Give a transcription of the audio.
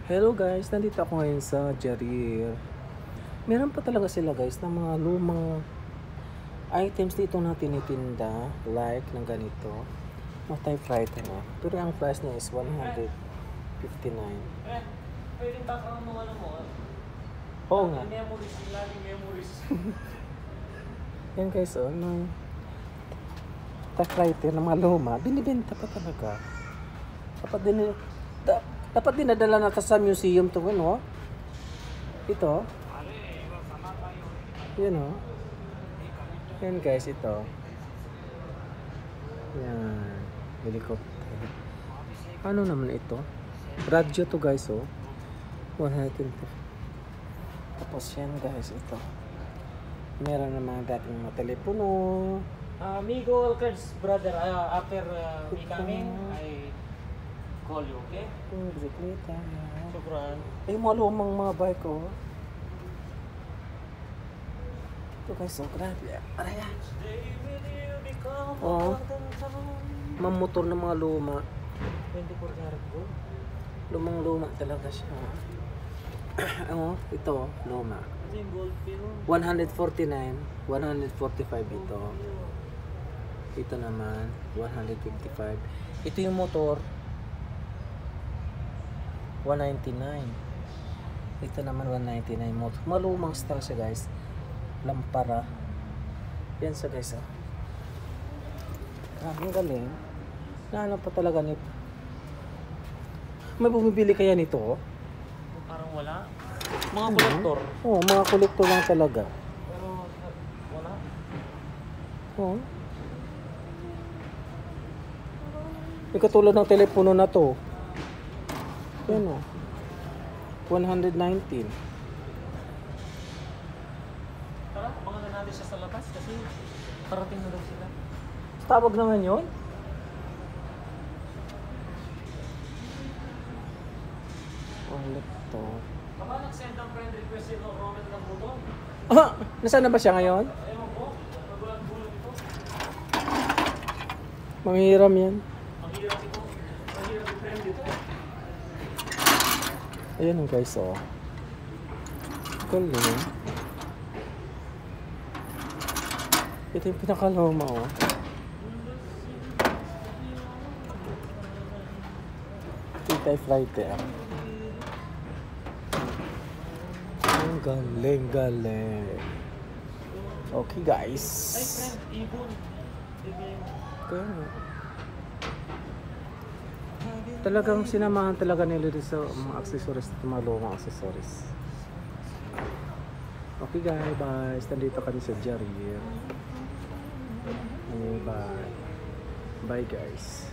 Hello guys, nandito ako ngayon sa Jarir. Meron pa talaga sila guys ng mga lumang items dito na tinitinda, like ng ganito. Mga typewriter na. Pero ang price niya is 159. Pwede ba kang mga mo? Oo nga. Memories, laging memories. Yan guys, ng typewriter na mga luma, binibenta pa talaga. Dapat dinadala natin sa museum to, ano? Ito. Yan o. Yan guys, ito. Yan. Helicopter. Ano naman ito? Radyo to guys, oh. 120. Tapos yan guys, ito. Meron na mga dating mga telepono. Amigo, Alcard's brother, after me coming, I call you, okay? Bisikleta. Sukran. Ay, mga lumang mga bike, oh. Ito guys, oh, grabe. Aray, oh. Mga motor na mga luma. 24 karat gold. Lumang luma talaga siya. Oh, ito, luma. Ito yung gold pin. 149, 145 ito. Ito naman, 155. Ito yung motor, 199. Ito naman, 199 motor. Malumang style siya guys. Lampara. Yan siya guys. Oh. Ang galing. Naano pa talaga nito. May bumibili kaya nito? Oh? Parang wala. Mga kolektor. Oo, mga kolektor lang talaga. Pero wala. Oo. May katulad ng telepono na to. Yan o. 119. Tara, abangan natin siya sa labas kasi parating na daw sila. Tawag naman yun? Ulit to. Baka nag-send ng friend request si Roman ng buto. Ah! Nasaan na ba siya ngayon? Ewan ko, nagulang bulong ito. Manghiram yan. Ang hirap ito. Ang hirap yung friend dito. Ayan o guys, oh. Galing. Ito yung pinakaloma, oh. Typewriter. Ang galing, galing. Okay guys. Ay friend, ibon. Kaya talagang sinamahan talaga nila dito sa mga accessories, mga lumang accessories. Okay guys, nandito kami sa Jarir. Bye. Bye guys.